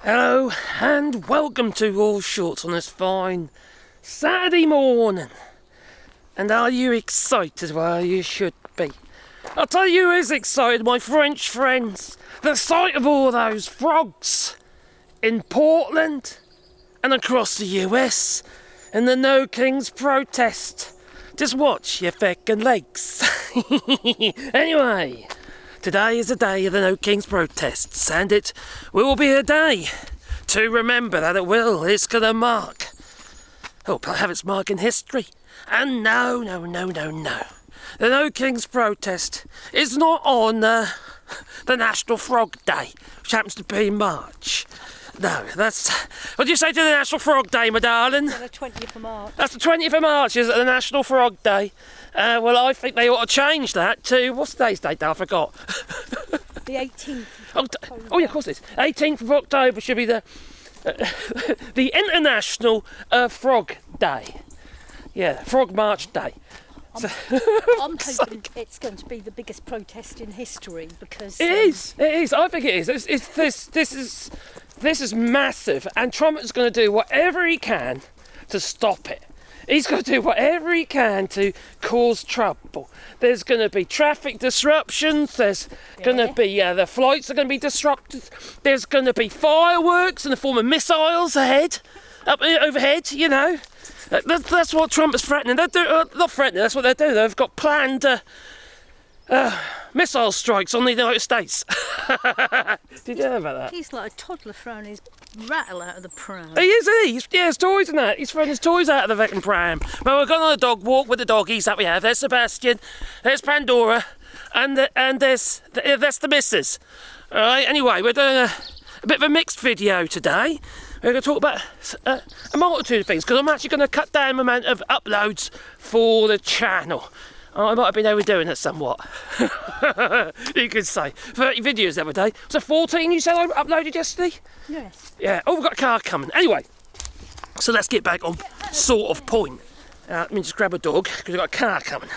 Hello and welcome to All Shorts on this fine Saturday morning. And are you excited? Well, you should be. I'll tell you who is excited, my French friends. The sight of all those frogs in Portland and across the US in the No Kings protest. Just watch your feckin' legs. Anyway, today is the day of the No Kings protests, and it will be a day to remember that it will. It's going to mark. Oh, it'll have its mark in history. And no. The No Kings protest is not on the National Frog Day, which happens to be in March. No, that's... What do you say to the National Frog Day, my darling? The 20th of March. That's the 20th of March, is it, the National Frog Day? Well, I think they ought to change that to... What's today's date now? I forgot. The 18th of October. Oh, yeah, of course it is. 18th of October should be the International Frog Day. Yeah, Frog March Day. I'm hoping it's going to be the biggest protest in history because... It is. I think it is. This is massive, and Trump is going to do whatever he can to stop it. He's going to do whatever he can to cause trouble. There's going to be traffic disruptions. There's going to be the flights are going to be disrupted. There's going to be fireworks in the form of missiles overhead. You know, that's what Trump is threatening. Not threatening. That's what they're doing. They've got planned missile strikes on the United States. Did you know about that? He's like a toddler throwing his rattle out of the pram. He is, his toys and that. He's throwing his toys out of the fucking pram. Well, we're going on a dog walk with the doggies that we have. There's Sebastian, there's Pandora, and there's the missus. All right, anyway, we're doing a bit of a mixed video today. We're going to talk about a multitude of things, because I'm actually going to cut down the amount of uploads for the channel. I might have been overdoing it somewhat. You could say. 30 videos the other day. Was it 14 you said I uploaded yesterday? Yes. Yeah. Oh, we've got a car coming. Anyway, so let's get back on sort of point. Let me just grab a dog, because we've got a car coming.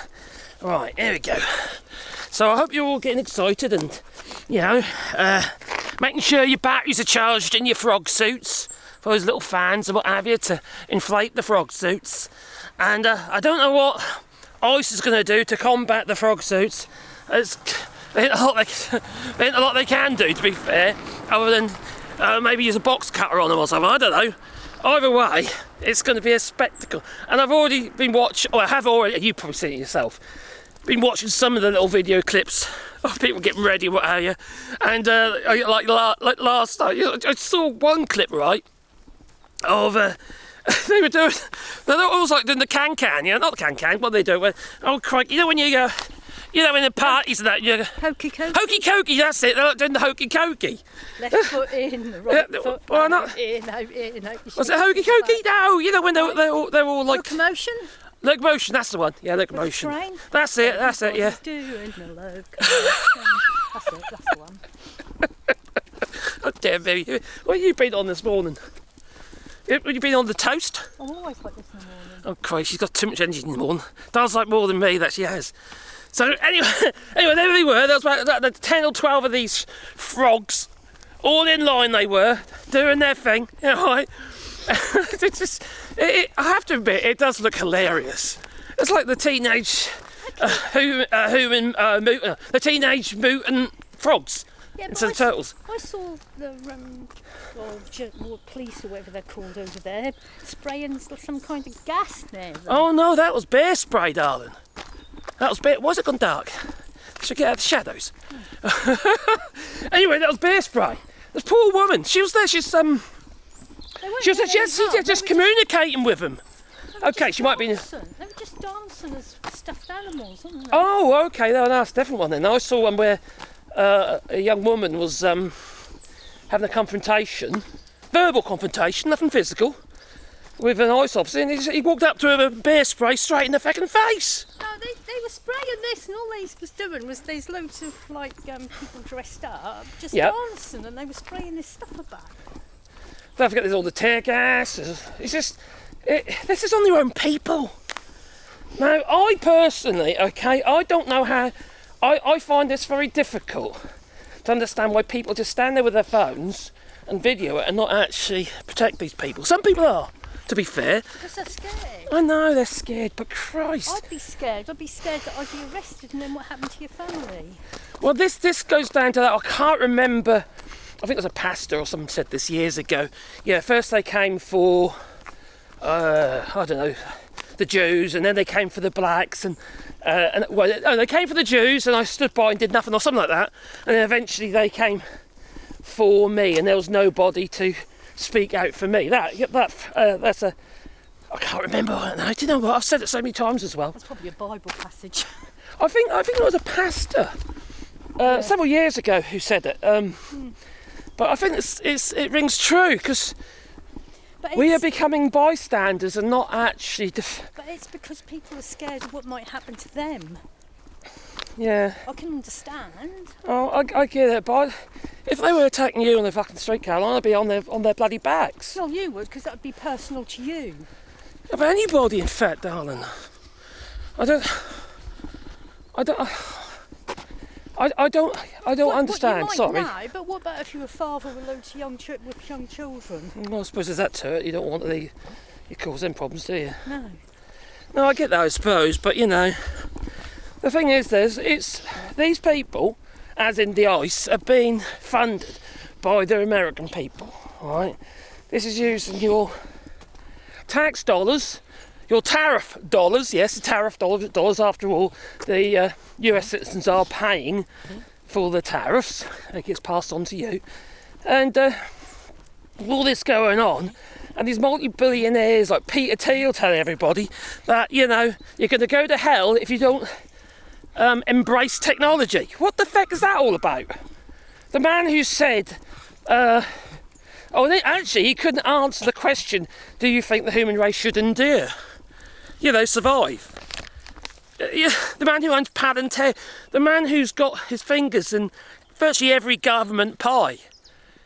All right, here we go. So I hope you're all getting excited and, you know, making sure your batteries are charged in your frog suits, for those little fans and what have you, to inflate the frog suits. And I don't know what ICE is going to do to combat the frog suits. There ain't a lot they can do, to be fair, other than maybe use a box cutter on them or something. I don't know. Either way, it's going to be a spectacle. And I've already been watching, or I have already, you've probably seen it yourself, been watching some of the little video clips of people getting ready, what have you. And like last night, I saw one clip, right, of... they were always like doing the can-can, you know, not the can-can, what they do, oh crikey, you know when you go, you know, in the parties and that, you go, Hokey-cokey. Hokey-cokey, that's it, they're like doing the hokey-cokey. Left foot in, the right foot well, out, in. Was it hokey-cokey? No, you know, when they're all like... Locomotion? Locomotion, that's the one, yeah, locomotion. Train? That's it, yeah. Doing the locomotion. That's the one. Oh dear me, what have you been on this morning? Have you been on the toast? I'm always like this in the morning. Oh Christ, she's got too much energy in the morning. Does like more than me, that she has. So anyway, there they were. There was about 10 or 12 of these frogs, all in line they were, doing their thing. You know, right? I have to admit, it does look hilarious. It's like the teenage the teenage mutant frogs. Yeah, instead of turtles. I saw the police or whatever they're called over there spraying some kind of gas there. Oh no, that was bear spray, darling. That was bear. Why has it gone dark? Should I get out of the shadows? Anyway, that was bear spray. This poor woman. She was there. She's just communicating with them. Okay, she might be. They were just dancing as stuffed animals, weren't they? Oh, okay. That's a different one then. I saw one where a young woman was having a confrontation, verbal confrontation, nothing physical, with an ICE officer, and he walked up to her with bear spray straight in the fucking face. No, they were spraying this, and all they was doing was there's loads of like people dressed up, just dancing, and they were spraying this stuff about. Don't forget there's all the tear gas. It's just, this is on their own people. Now, I personally, okay, I don't know how. I find this very difficult to understand why people just stand there with their phones and video it and not actually protect these people. Some people are, to be fair. Because they're scared. I know they're scared, but Christ. I'd be scared. I'd be scared that I'd be arrested and then what happened to your family? Well, this goes down to that. I can't remember. I think it was a pastor or someone said this years ago. Yeah, first they came for, I don't know, the Jews, and then they came for the blacks, and they came for the Jews, and I stood by and did nothing or something like that, and then eventually they came for me, and there was nobody to speak out for me. That's a. I can't remember. No, do you know what? I've said it so many times as well. That's probably a Bible passage. I think it was a pastor several years ago who said it. But I think it rings true because we are becoming bystanders and not actually. But it's because people are scared of what might happen to them. Yeah. I can understand. Oh, I get it, but if they were attacking you on the fucking street, Caroline, I'd be on their bloody backs. Well, you would, because that would be personal to you. Of anybody, in fact, darling. I don't understand. Sorry. No, but what about if you were a father with loads of young children? Well, I suppose there's that to it. You don't want you cause them problems, do you? No. No, I get that, I suppose, but you know, the thing is, it's these people, as in the ICE, are being funded by the American people. Right? This is using your tax dollars. Your tariff dollars, yes, the tariff dollars, after all, the US citizens are paying for the tariffs. It gets passed on to you. And all this going on, and these multi-billionaires like Peter Thiel telling everybody that, you know, you're going to go to hell if you don't embrace technology. What the fuck is that all about? The man who said... he couldn't answer the question, do you think the human race should endure? You know, survive. The man who owns Palantir, the man who's got his fingers in virtually every government pie,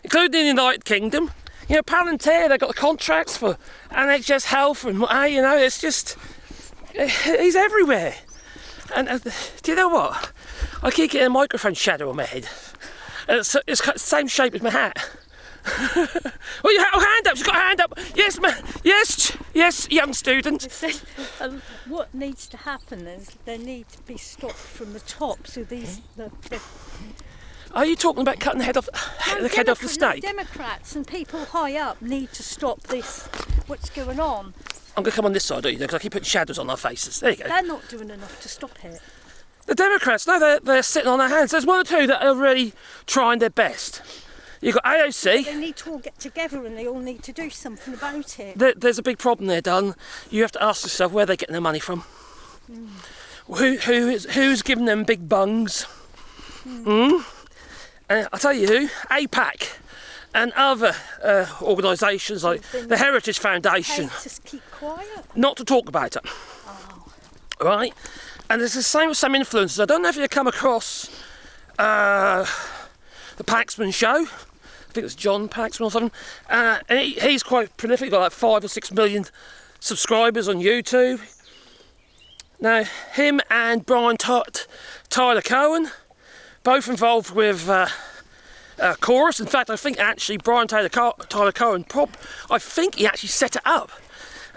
including the United Kingdom. You know, Palantir, they've got the contracts for NHS Health, and you know, it's just, he's everywhere. And do you know what? I keep getting a microphone shadow on my head. It's the same shape as my hat. Well, you have a hand up. She's got a hand up. Yes, ma'am. Yes, young student. What needs to happen is they need to be stopped from the top. So Are you talking about cutting the head off the snake? Democrats and people high up need to stop this. What's going on? I'm going to come on this side, don't you? Because I keep putting shadows on our faces. There you go. They're not doing enough to stop it. The Democrats, no, they're sitting on their hands. There's one or two that are really trying their best. You've got AOC. They need to all get together and they all need to do something about it. There's a big problem there, Don. You have to ask yourself where they're getting their money from. Who's giving them big bungs? I'll tell you who. APAC and other organisations like the Heritage Foundation. Just keep quiet. Not to talk about it. Oh. Right? And it's the same with some influencers. I don't know if you come across the Paxman show. I think it's John Paxman or something. And he's quite prolific. He's got like 5 or 6 million subscribers on YouTube. Now, him and Brian Tyler Cohen, both involved with Chorus. In fact, I think actually Brian Tyler Cohen, I think he actually set it up.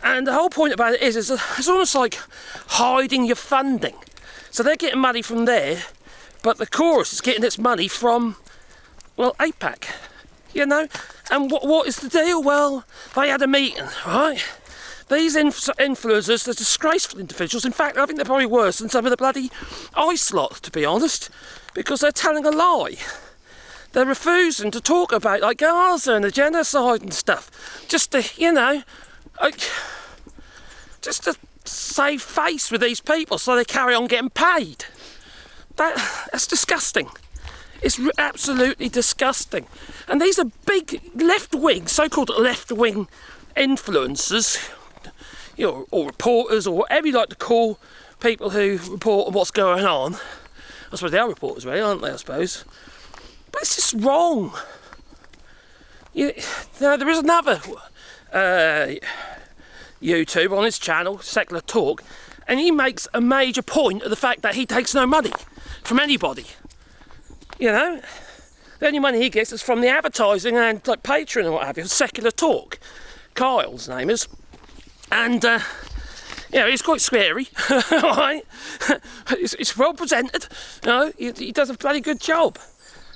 And the whole point about it is it's almost like hiding your funding. So they're getting money from there, but the Chorus is getting its money from, well, APAC, you know. And what is the deal? Well, they had a meeting, right? These influencers, they're disgraceful individuals. In fact, I think they're probably worse than some of the bloody ICE lot, to be honest, because they're telling a lie. They're refusing to talk about, like, Gaza and the genocide and stuff, just to, you know, just to save face with these people so they carry on getting paid. That's disgusting. It's absolutely disgusting. And these are big left-wing, so-called left-wing influencers, you know, or reporters, or whatever you like to call people who report on what's going on. I suppose they are reporters, really, aren't they, I suppose? But it's just wrong. There is another YouTube on his channel, Secular Talk, and he makes a major point of the fact that he takes no money from anybody. You know, The only money he gets is from the advertising and like Patreon and what have you. Secular Talk. Kyle's name is. And, it's quite scary, right? It's well presented, he does a bloody good job.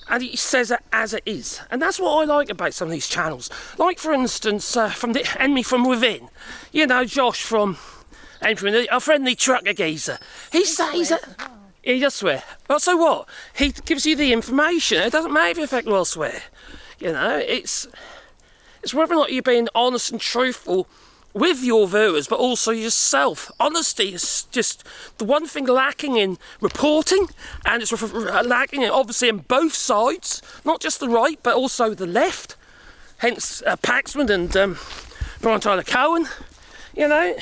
And he says it as it is. And that's what I like about some of these channels. Like, for instance, from the Enemy From Within. Josh from Enemy From Within, a friendly trucker geezer. He does swear. Well, so what? He gives you the information. It doesn't matter if you effectively will swear. It's whether or not you're being honest and truthful with your viewers, but also yourself. Honesty is just the one thing lacking in reporting, and it's lacking obviously in both sides, not just the right, but also the left. Hence Paxman and Brian Tyler Cohen. They're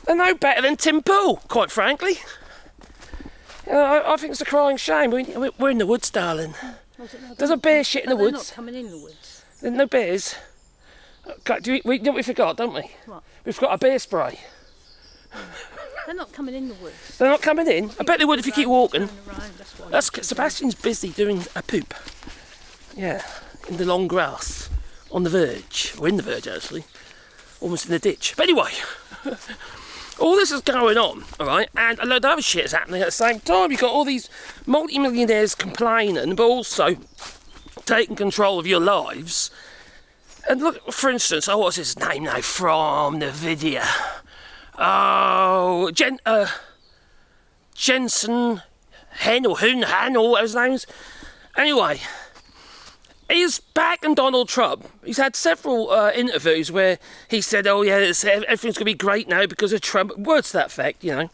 no better than Tim Pool, quite frankly. I think it's a crying shame. We're in the woods, darling. There's a bear shit in the woods. They're not coming in the woods. There's no bears. We forgot, don't we? What? We've got a bear spray. They're not coming in the woods. They're not coming in? I bet they would if you keep walking. That's Sebastian's busy doing a poop. Yeah, in the long grass, on the verge. Or in the verge, actually. Almost in the ditch. But anyway, all this is going on, alright, and a load of other shit is happening at the same time. You've got all these multi-millionaires complaining, but also taking control of your lives. And look, for instance, what's his name now from the video? Oh, Jensen Hen or Han or whatever his name is. Anyway, he's backing Donald Trump. He's had several interviews where he said, oh yeah, everything's going to be great now because of Trump. Words to that effect, And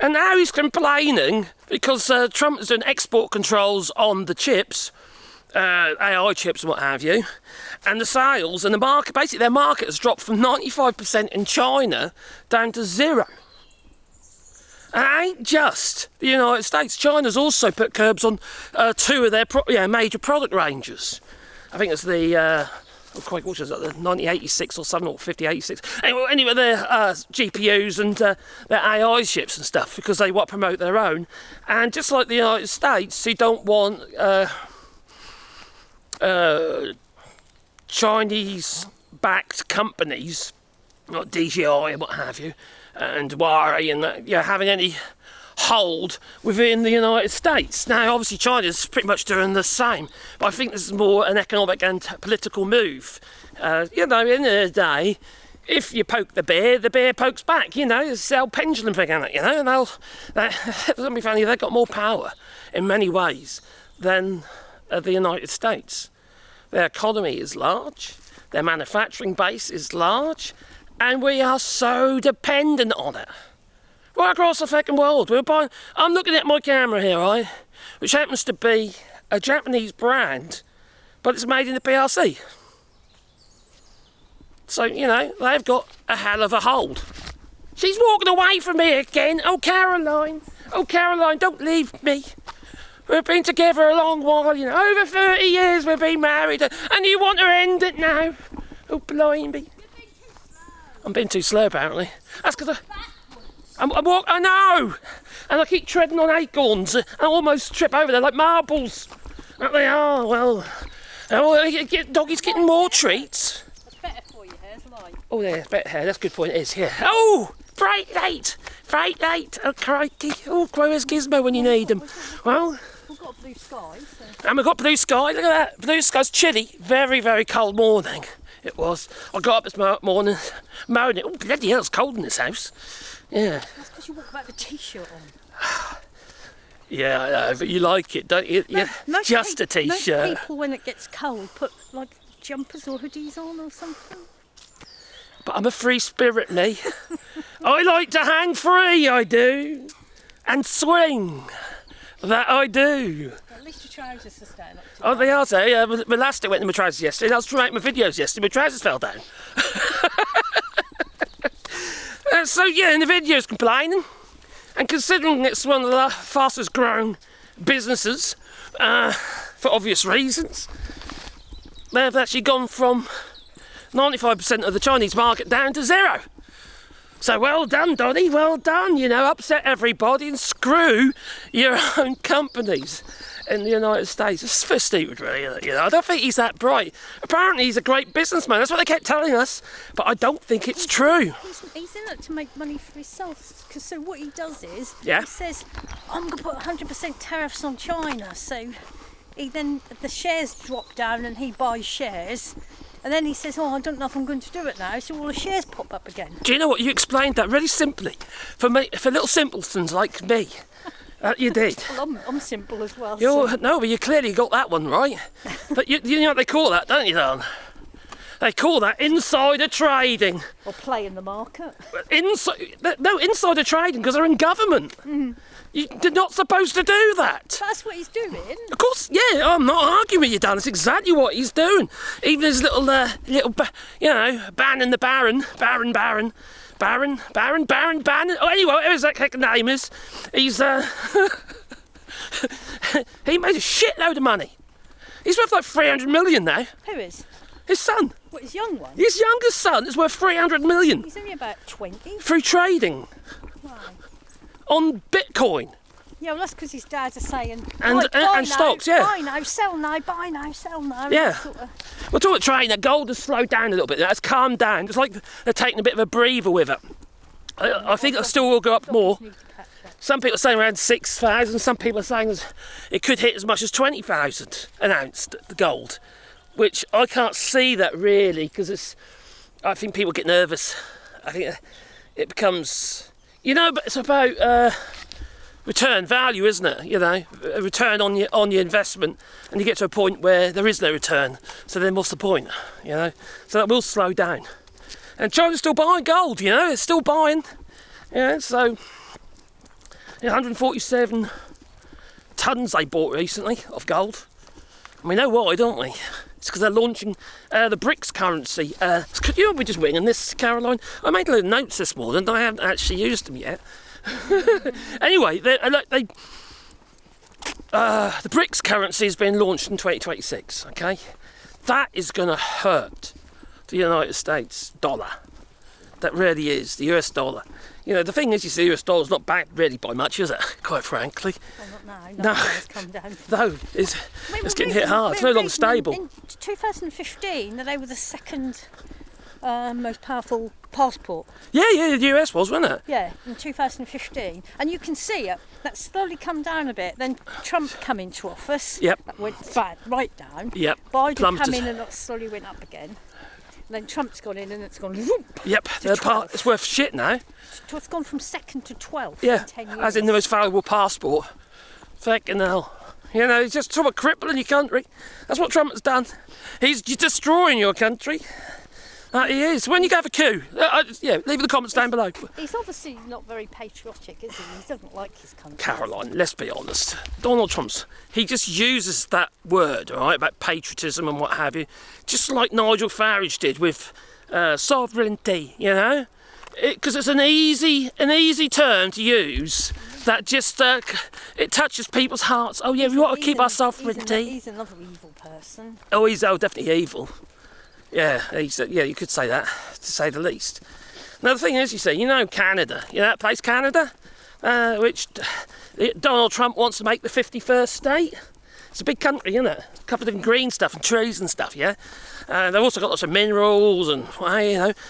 now he's complaining because Trump is doing export controls on the chips. AI chips and what have you, and the sales and the market, basically their market has dropped from 95% in China down to 0. And it ain't just the United States. China's also put curbs on 2 of their major product ranges. I think it's the what was it, the 9086 or something, or 5086. Anyway, their GPUs and their AI chips and stuff, because they want to promote their own. And just like the United States, they don't want Chinese-backed companies, like DJI and what have you, and Huawei and having any hold within the United States. Now, obviously, China's pretty much doing the same, but I think this is more an economic and political move. At the end of the day, if you poke the bear pokes back. It's the old pendulum thing, isn't it? And let me funny, they've got more power in many ways than the United States. Their economy is large, their manufacturing base is large, and we are so dependent on it. Right across the fucking world. I'm looking at my camera here, right, which happens to be a Japanese brand, but it's made in the PRC. So, they've got a hell of a hold. She's walking away from me again. Oh, Caroline, don't leave me. We've been together a long while, over 30 years we've been married, and you want to end it now? Oh, blimey. I'm being too slow, apparently. That's because I know! And I keep treading on acorns, and I almost trip over there like marbles. That they are, well, doggy's getting more treats. It's better for your hair, isn't it? Oh, yeah, better hair, that's a good point, it is, yeah. Oh! Bright light! Oh, crikey. Oh, where's Gizmo when you need him? Well... We've got blue skies. So. And we've got blue sky, look at that. Blue sky's chilly. Very, very cold morning. It was. I got up this morning, moaning. Oh, bloody hell, it's cold in this house. Yeah. That's because you walk about with a t-shirt on. Yeah, I know, but you like it, don't you? Yeah, just a t-shirt. Most people, when it gets cold, put like jumpers or hoodies on or something. But I'm a free spirit, me. I like to hang free, I do. And swing. That I do. At least your trousers are staying up to they are, so yeah, my elastic went in my trousers yesterday. I was trying to make my videos yesterday, my trousers fell down. So yeah, in the video's complaining. And considering it's one of the fastest growing businesses, for obvious reasons, they've actually gone from 95% of the Chinese market down to 0. So well done, Donny, well done, upset everybody and screw your own companies. in the United States. It's for stupid, really, isn't it? You know, I don't think he's that bright. Apparently, he's a great businessman. That's what they kept telling us, but I don't think it's true. He's in it to make money for himself. Because so what he does is, Yeah. he says, I'm going to put 100% tariffs on China. So the shares drop down and he buys shares. And then he says, oh, I don't know if I'm going to do it now. So all the shares pop up again. Do you know what? You explained that really simply. For little simpletons like me. You did. Well, I'm simple as well. No, but you clearly got that one right. But you know what they call that, don't you, Dan? They call that insider trading. Or playing the market. Insider trading, because they're in government. You're not supposed to do that. That's what he's doing. Of course, yeah, I'm not arguing with you, Dan. That's exactly what he's doing. Even his little Bannon the Baron. Oh, anyway, whatever his heck name is, he's he made a shitload of money. He's worth like 300 million now. Who is? His son. What, his young one? His youngest son is worth 300 million. He's only about 20. Through trading. Wow. On Bitcoin. Yeah, well, that's because his dad's are saying, and stocks, yeah. Buy now, sell now, buy now, sell now. Yeah. Sort of... We're talking about trading. That gold has slowed down a little bit. That's calmed down. It's like they're taking a bit of a breather with it. I think it still will go up more. Some people are saying around 6,000. Some people are saying it could hit as much as 20,000 an ounce, the gold. Which I can't see that really, because I think people get nervous. I think it becomes, but it's about return value, isn't it? You know, a return on your investment, and you get to a point where there is no return. So then what's the point? You know, so that will slow down. And China's still buying gold. You know, it's still buying. Yeah, so 147 tons they bought recently of gold. And we know why, don't we? It's because they're launching the BRICS currency. We're just winging this, Caroline. I made a load of notes this morning, and I haven't actually used them yet. Anyway, the BRICS currency has been launched in 2026. Okay, that is going to hurt the United States dollar. That really is the US dollar. You know, the thing is, the US dollar's not backed really by much, is it? Quite frankly. Well, not now. No. It's come down. No, it's getting hit hard. It's no longer stable. In 2015, they were the second most powerful passport. Yeah, the US was, wasn't it? Yeah, in 2015. And you can see it. That's slowly come down a bit. Then Trump came into office. Yep. That went bad, right down. Yep. Biden Plummeted. came in and that slowly went up again. And then Trump's gone in and it's gone whoop. Yep, it's worth shit now. It's gone from 2nd to 12th Yeah, in 10 years. as in the most valuable passport. Fucking hell. You know, he's just sort of crippling your country. That's what Trump has done. He's destroying your country. He is. When you go for coup, leave the comments down below. He's obviously not very patriotic, is he? He doesn't like his country. Caroline, let's be honest. Donald Trump's, he just uses that word, all right, about patriotism and what have you, just like Nigel Farage did with sovereignty, you know? Because it's an easy term to use that just, it touches people's hearts. Oh yeah, we want to keep our sovereignty. He's another evil person. Oh, he's definitely evil. Yeah, you could say that, to say the least. Now the thing is, Canada, that place Canada, which Donald Trump wants to make the 51st state. It's a big country, isn't it? Covered in green stuff and trees and stuff, yeah? They've also got lots of minerals and,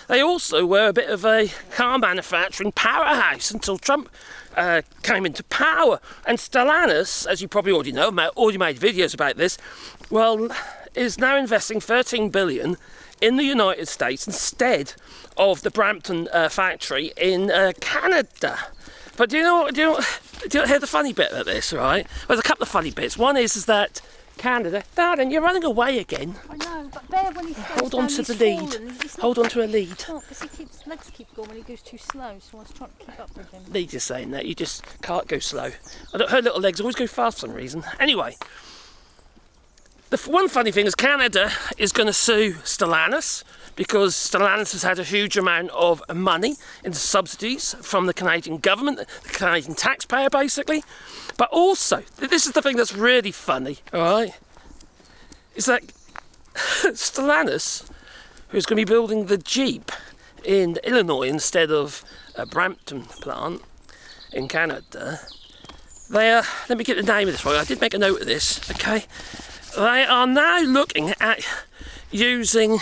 they also were a bit of a car manufacturing powerhouse until Trump came into power. And Stellantis, as you probably already know, I've already made videos about this, well, is now investing $13 billion in the United States instead of the Brampton factory in Canada. But do you hear the funny bit of this, right? Well, there's a couple of funny bits. One is that Canada, darling, you're running away again. I know, but Bear, when he hold on to the lead. Hold on to a lead. No, because his legs keep going when he goes too slow, so I was trying to keep up with him. Lead is saying that, you just can't go slow. Her little legs always go fast for some reason. Anyway, the one funny thing is Canada is going to sue Stellantis because Stellantis has had a huge amount of money into subsidies from the Canadian government, the Canadian taxpayer basically. But also, this is the thing that's really funny, all right, is that Stellantis, who's going to be building the Jeep in Illinois instead of a Brampton plant in Canada, They are, let me get the name of this one. I did make a note of this, okay? They are now looking at using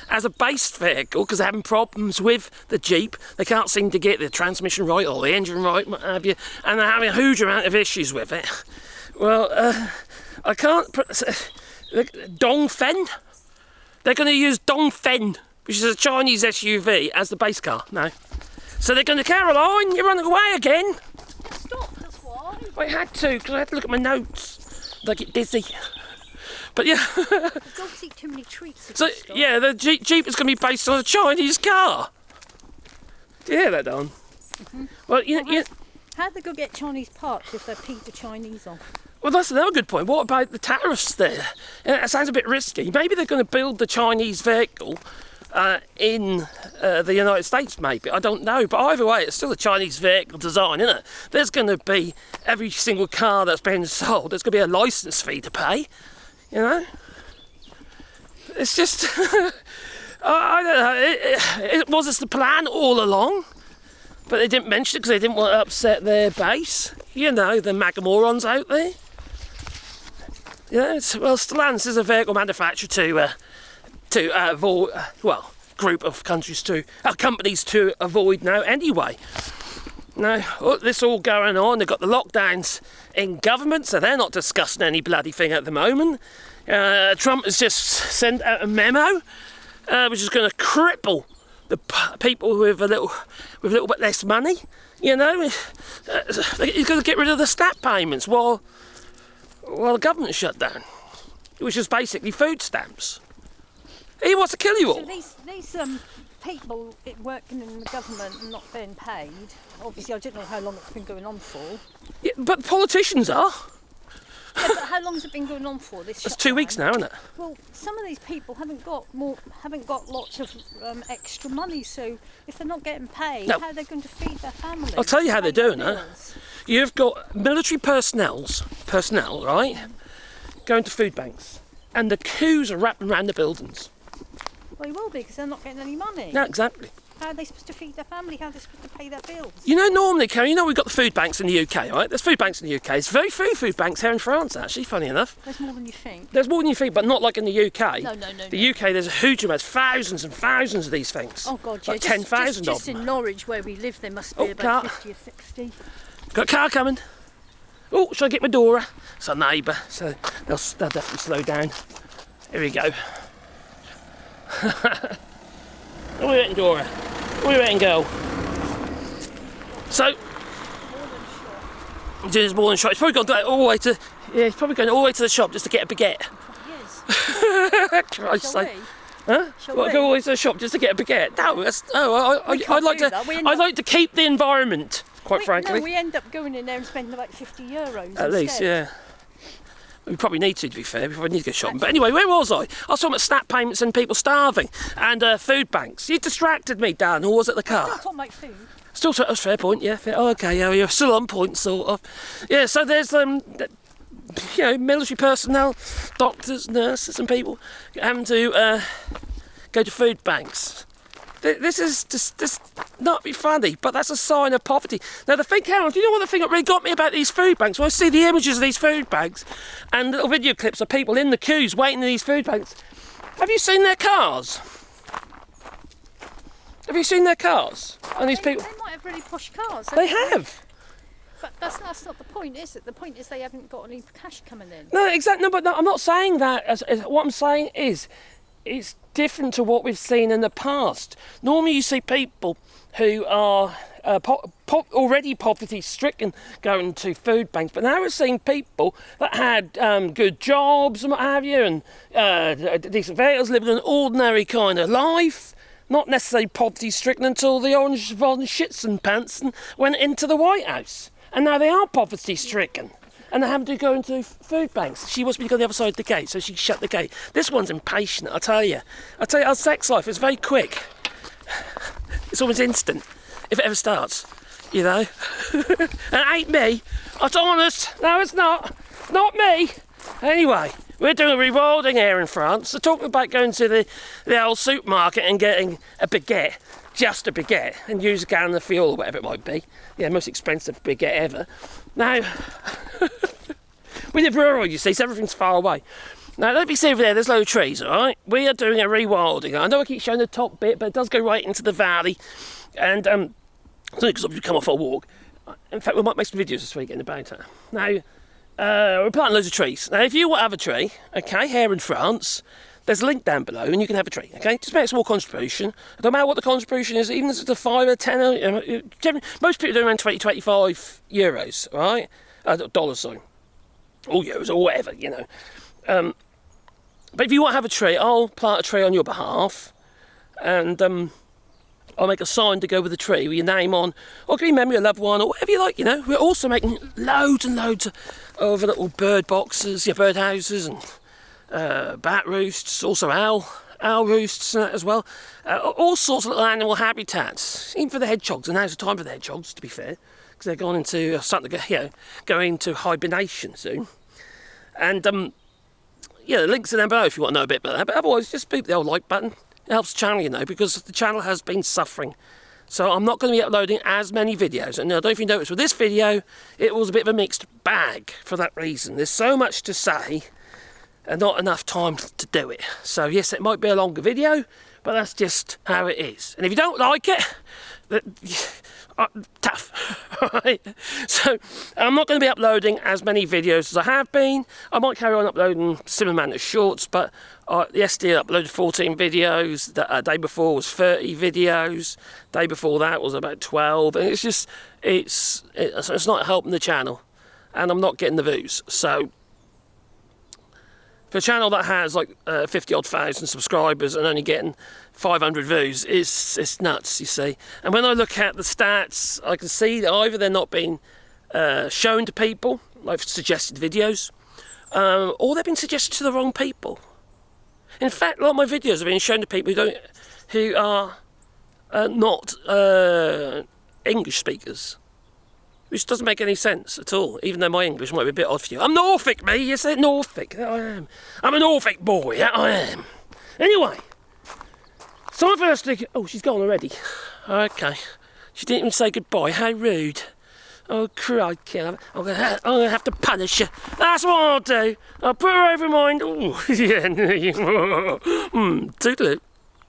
as a base vehicle, because they're having problems with the Jeep. They can't seem to get the transmission right or the engine right, what have you, and they're having a huge amount of issues with it. Well, I can't... Dongfeng? They're going to use Dongfeng, which is a Chinese SUV, as the base car now. So they're going to, Caroline, you're running away again. Stop, that's why. I had to, because I had to look at my notes. I get dizzy. But yeah. The dogs eat too many treats. So yeah, the Jeep is going to be based on a Chinese car. Do you hear that, Don? Well, How'd they go get Chinese parts if they peed the Chinese off? Well, that's another good point. What about the tariffs there? It sounds a bit risky. Maybe they're going to build the Chinese vehicle in the United States, maybe. I don't know. But either way, it's still a Chinese vehicle design, isn't it? There's going to be every single car that's being sold, there's going to be a licence fee to pay. You know? It's just... I don't know. Was this the plan all along? But they didn't mention it because they didn't want to upset their base. You know, the magamorons out there. Yeah, well, Stellantis is a vehicle manufacturer to avoid, well, group of countries to, companies to avoid now anyway. Now, this all going on, they've got the lockdowns in government, so they're not discussing any bloody thing at the moment. Trump has just sent out a memo, which is going to cripple the people with a little bit less money. You know, he's going to get rid of the SNAP payments while the government's shut down, which is basically food stamps. He wants to kill you all. So these people working in the government and not being paid, obviously I don't know how long it's been going on for. Yeah, but politicians are. Yeah, but how long has it been going on for? This It's 2 weeks now, isn't it? Well, some of these people haven't got lots of extra money, so if they're not getting paid, how are they going to feed their families? I'll tell you how they're doing it. You've got military personnel, right, going to food banks, and the queues are wrapping around the buildings. Well, you will be, because they're not getting any money. No, exactly. How are they supposed to feed their family? How are they supposed to pay their bills? You know, normally, Karen, we've got the food banks in the UK, right? There's food banks in the UK. There's very few food banks here in France, actually, funny enough. There's more than you think. There's more than you think, but not like in the UK. No. The UK, there's a huge amount, thousands and thousands of these things. Oh, God, yeah. Like 10,000 of them. Just in Norwich, where we live, there must be about 50 or 60. Got a car coming. Oh, shall I get my Dora? It's a neighbour, so they'll definitely slow down. Here we go. What are we waiting, Dora? What are we waiting, girl? So, there's more than shop. He's probably gone all the way to. Yeah, he's probably going all the way to the shop just to get a baguette. Christ's sake. Huh? Well, go all the way to the shop just to get a baguette? No, I'd like to keep the environment, quite frankly. No, we end up going in there and spending about 50 euros. At least, yeah. We probably need to be fair. We probably need to go shopping. But anyway, where was I? I was talking about SNAP payments and people starving and food banks. You distracted me, Dan, or was it the car? Still talking about food. Still, that's fair point, yeah. Fair. Oh, okay, yeah, you're still on point, sort of. Yeah, so there's, military personnel, doctors, nurses and people having to go to food banks. This is just not be funny, but that's a sign of poverty. Now, the thing, Karen, do you know what the thing that really got me about these food banks? When I see the images of these food banks and little video clips of people in the queues waiting in these food banks, have you seen their cars? Have you seen their cars? And these people. They might have really posh cars. They have. But that's not the point, is it? The point is they haven't got any cash coming in. No, exactly. No, but no, I'm not saying that. What I'm saying is, it's different to what we've seen in the past. Normally you see people who are already poverty-stricken going to food banks, but now we're seeing people that had good jobs and what have you, and decent vehicles, living an ordinary kind of life, not necessarily poverty-stricken until the orange von shits and pants and went into the White House. And now they are poverty-stricken. And they have to go into food banks. She wants me to go on the other side of the gate, so she shut the gate. This one's impatient, I tell you. Our sex life is very quick. It's almost instant, if it ever starts, you know. And it ain't me. I'm honest. No, it's not. Not me. Anyway, we're doing a rewilding here in France. So talking about going to the old supermarket and getting a baguette just a baguette and use a gallon of fuel or whatever it might be. Yeah, most expensive baguette ever. Now, we live rural, you see, so everything's far away. Now, let me see over there, there's loads of trees, alright? We are doing a rewilding. I know I keep showing the top bit, but it does go right into the valley. And, because we come off our walk. In fact, we might make some videos this weekend about it. Now, we're planting loads of trees. Now, if you want to have a tree, okay, here in France, there's a link down below and you can have a tree, okay? Just make a small contribution. It don't matter what the contribution is, even if it's a 5 or 10, most people do around 20, 25 euros, right? Dollars, sorry. Or euros, or whatever, you know. But if you want to have a tree, I'll plant a tree on your behalf, and I'll make a sign to go with the tree with your name on, or give you memory of a loved one, or whatever you like, you know. We're also making loads and loads of little bird boxes, bird houses, and bat roosts, also owl roosts and that as well. All sorts of little animal habitats, even for the hedgehogs, and now's the time for the hedgehogs, to be fair, because they're going into, starting to go into hibernation soon. And, yeah, the links are down below if you want to know a bit about that, but otherwise just beat the old like button. It helps the channel, you know, because the channel has been suffering. So I'm not going to be uploading as many videos. And I don't know if you noticed with this video, it was a bit of a mixed bag for that reason. There's so much to say and not enough time to do it. So yes, it might be a longer video, but that's just how it is. And if you don't like it, tough. Right? So I'm not going to be uploading as many videos as I have been. I might carry on uploading similar amount of shorts, but yesterday I uploaded 14 videos. The day before was 30 videos. Day before that was about 12. And it's just, it's not helping the channel, and I'm not getting the views. So for a channel that has like 50-odd thousand subscribers and only getting 500 views, it's nuts, you see. And when I look at the stats, I can see that either they're not being shown to people, like suggested videos, or they've been suggested to the wrong people. In fact, a lot of my videos are being shown to people who are not English speakers. Which doesn't make any sense at all, even though my English might be a bit odd for you. I'm Norfolk, me, you said Norfolk, that I am. I'm a Norfolk boy, that I am. Anyway, so I'm firstly, oh, she's gone already. Okay, she didn't even say goodbye, how rude. Oh, crikey, I'm gonna have to punish her. That's what I'll do. I'll put her over mine. Oh, yeah, toodaloo.